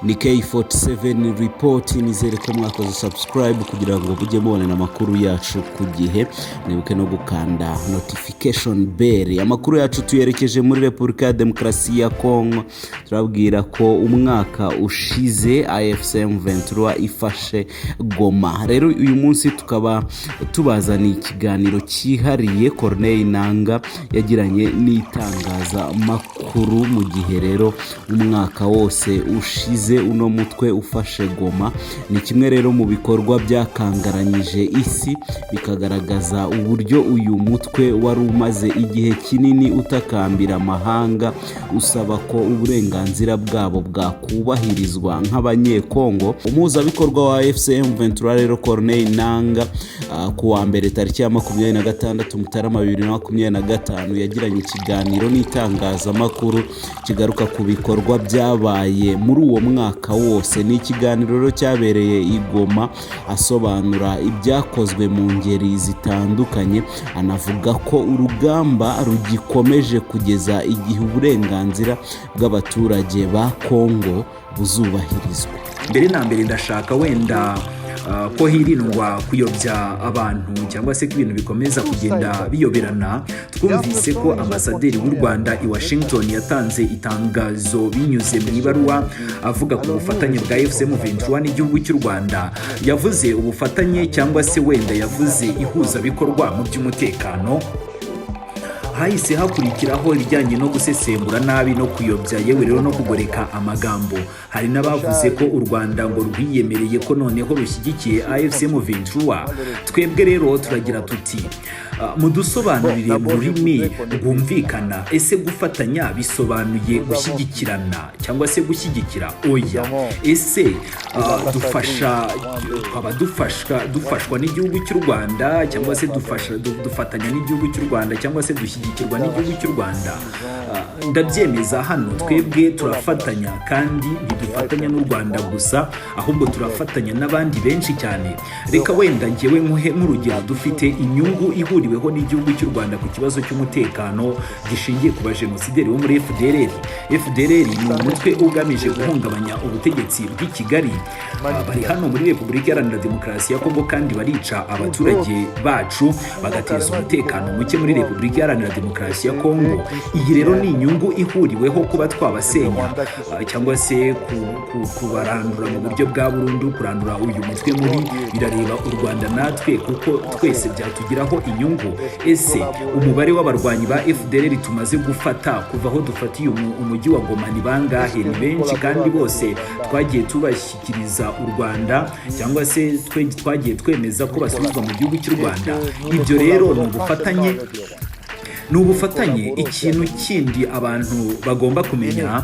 ni K47 report. Nizere ko mwakoze subscribe kugira ngo mujye mubona amakuru yacu ku gihe, nibuke no gukanda notification bell. Amakuru yacu tuyerekeje muri Repubulika ya Demokarasi ya Kongo. Turabwira ko umwaka ushize AFC M23 ifashe Goma. Rero uyu munsi tukaba tubazaniye ikiganiro cyihariye Corneille Nangaa yagiranye n'itangaza makuru mu gihe rero umwaka wose ushize uno mutwe ufashe Goma. Ni kimwe rero mu bikorwa byakangaranyije isi, bikagaragaza uburyo uyu mutwe wari umaze igihe kinini utakambira amahanga usaba ko uburenganzira bwabo bwakubahirizwa nk'abanyekongo. Umuhuzabikorwa wa AFC M23 rero Corneille Nangaa ku wa mbere tariki ya 26 Mutarama 2025 yagiranye ikiganiro n'itangazamakuru kigaruka ku bikorwa byabaye muri uwo mwaka wose. Ni ikiganiro rero cyabereye i Goma, asobanura ibyakozwe mu ngeri zitandukanye, anavuga ko urugamba rugikomeje kugeza igihe uburenganzira bw'abaturage ba Kongo buzubahirizwa. Mbere na mbere ndashaka wenda ko hirindwa kuyobya abantu cyangwa se ko ibintu bikomeza kugenda biyoberana. Twumvise ko ambasaderi w'u Rwanda i Washington yatanze itangazo binyuze mu ibaruwa avuga ku bufatanye bwa AFC M23 n'igihugu cy'u Rwanda. Yavuze ubufatanye cyangwa se wenda yavuze ihuzabikorwa mu by'umutekano. Hahise hakurikiraho ibijyanye no gusesengura nabi no kuyobya, yewe rero no kugoreka amagambo. Hari n'abavuze ko u Rwanda ngo rwiyemereye ko noneho rushyigikiye AFC M23. Twebwe rero turagira tuti mudusobanurire mu rurimi rwumvikana, ese gufatanya bisobanuye gushyigikirana cyangwa se gushyigikira? Oya. Ese dufashwa n'igihugu cy'u Rwanda cyangwa se dufatanya n'igihugu cy'u Rwanda cyangwa se dushyigikirwa n'igihugu cy'u Rwanda? Ndabyemeza hano twebwe turafatanya, kandi ntidufatanya n'u Rwanda gusa, ahubwo turafatanya n'abandi benshi cyane. Reka wenda ngewe nk'urugero, dufite inyungu ihuriweho n'igihugu cy'u Rwanda ku kibazo cy'umutekano gishingiye ku bajenosideri bo muri FDLR. FDLR ni umutwe ugamije guhungabanya ubutegetsi bw'i Kigali. Bari hano muri Repubulika Iharanira Demokarasi ya Kongo kandi barica abaturage bacu, bagateza umutekano muke muri Repubulika Iharanira Demokarasi ya Kongo. Iyi rero ni inyungu ihuriweho kuba twabasenya cyangwa se kubarandura mu buryo bwa burundu. Kurandura uyu mutwe muri birareba u Rwanda natwe, kuko twese byatugiraho inyungu. Ese umubare w'abarwanyi ba FDLR tumaze gufata kuva aho dufatiye umujyi wa Goma ni bangahe? Ni benshi, kandi bose twagiye tubashyikiriza u Rwanda cyangwa se twagiye twemeza ko basubizwa mu gihugu cy'u Rwanda. Ibyo rero ni ubufatanye. Ikintu kindi abantu bagomba kumenya,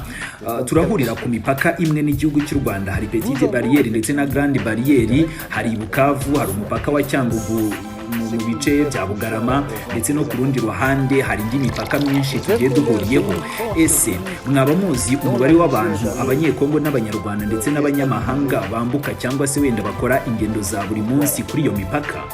turahurira ku mipaka imwe n'igihugu cy'u Rwanda. Hari Petite Barriere ndetse na Grande Barriere. Hari i Bukavu, hari umupaka wa Cyangugu mu bice bya Bugarama, ndetse no ku rundi ruhande hari indi mipaka myinshi tugiye duhuriyeho. Ese mwaba muzi umubare w'abantu, abanyekongo n'abanyarwanda ndetse n'abanyamahanga bambuka cyangwa se wenda bakora ingendo za buri munsi kuri iyo mipaka?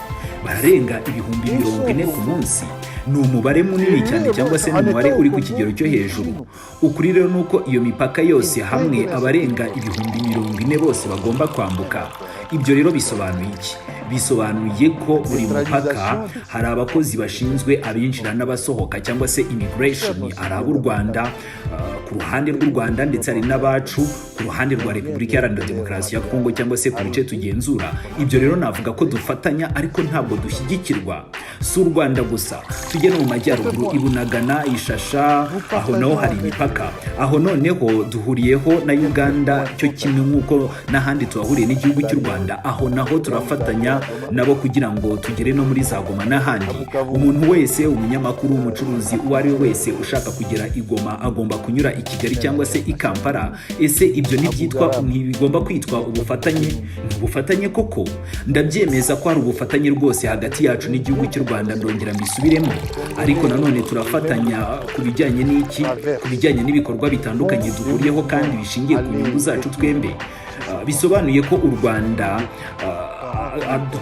Bararenga 40,000 ku munsi. Ni umubare munini cyane, cyangwa se ni umubare uri ku kigero cyo hejuru. Ukuri rero nuko iyo mipaka yose hamwe abarenga 40,000 bose bagomba kwambuka. Ibyo rero bisobanuye iki? Bisobanuye ko buri mupaka hari abakozi bashinzwe abinjira n'abasohoka cyangwa se immigration. Hari ab'u Rwanda ku ruhande rw'u Rwanda, ndetse hari n'abacu ku ruhande rwa Repubulika Iharanira Demokarasi ya Kongo cyangwa se ku bice tugenzura. Ibyo rero navuga ko dufatanya, ariko ntabwo dushyigikirwa. Si u Rwanda gusa, tujye no mu majyaruguru, i Bunagana, Ishasha, aho naho hari imipaka. Aho noneho duhuriyeho na Uganda cyo kimwe nk'uko n'ahandi tuhahuriye n'igihugu cy'u Rwanda. Aho naho turafatanya nabo kugira ngo tugere no muri za Goma n'ahandi. Umuntu wese, umunyamakuru, umucuruzi, uwo ari we wese ushaka kugera i Goma agomba kunyura i Kigali cyangwa se i Kampala. Ese ibyo ntibigomba kwitwa ubufatanye? Ni ubufatanye koko. Ndabyemeza ko hari ubufatanye rwose hagati yacu n'igihugu cy'u Rwanda, ndongera mbisubiremo. Ariko nanone turafatanya ku bijyanye n'iki? Ku bijyanye n'ibikorwa bitandukanye duhuriyeho kandi bishingiye ku nyungu zacu twembi. Bisobanuye ko u Rwanda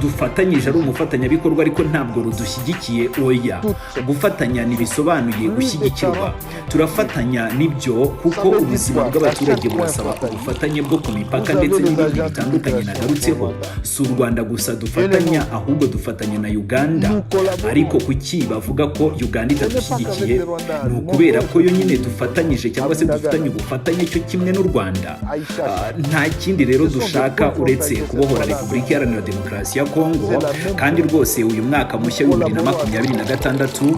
dufatanyije ari umufatanyabikorwa ariko ntabwo rudushyigikiye, oya. Gufatanya ntibisobanuye gushyigikirwa. Turafatanya nibyo kuko ubuzima bw'abaturage burasaba ubufatanye bwo ku mipaka ndetse n'ibindi bitandukanye nagarutseho. Si u Rwanda gusa dufatanya, ahubwo dufatanya na Uganda. Ariko kuki bavuga ko Uganda itadushyigikiye? Ni ukubera ko yo nyine dufatanyije cyangwa se dufitanye ubufatanye cyo kimwe n'u Rwanda. Nta kindi rero dushaka uretse kubohora Repubulika Iharanira Demokarasi ya Kongo, kandi rwose uyu mwaka mushya wa 2026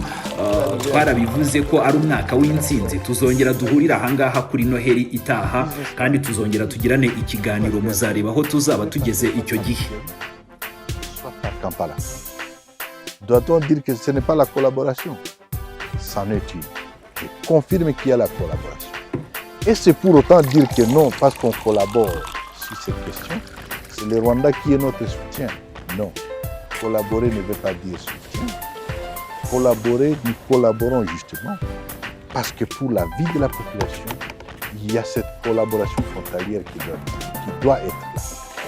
twarabivuze ko ari umwaka w'intsinzi. Tuzongera duhurira ahangaha kuri Noheli itaha, kandi tuzongera tugirane ikiganiro, muzareba aho tuzaba tugeze icyo gihe. Kampala. Doit-on dire que ce n'est pas la collaboration? C'en est une. Je confirme qu'il y a la collaboration. Et c'est pour autant dire que non, parce qu'on collabore sur cette question, c'est le Rwanda qui est notre soutien. Non. Collaborer ne veut pas dire soutien. Collaborer, nous collaborons justement parce que pour la vie de la population, il y a cette collaboration frontalière qui doit être là.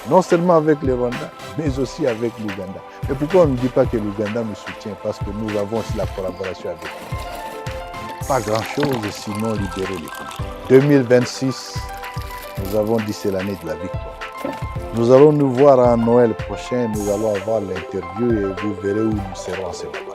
Non seulement avec le Rwanda, mais aussi avec l'Ouganda. Et pourquoi on ne dit pas que l'Ouganda nous soutient? Parce que nous avons aussi la collaboration avec eux. Pas grand-chose, sinon libérer les pays. 2026, nous avons dit c'est l'année de la victoire. Nous allons nous voir à Noël prochain, nous allons avoir l'interview et vous verrez où nous serons en ce moment.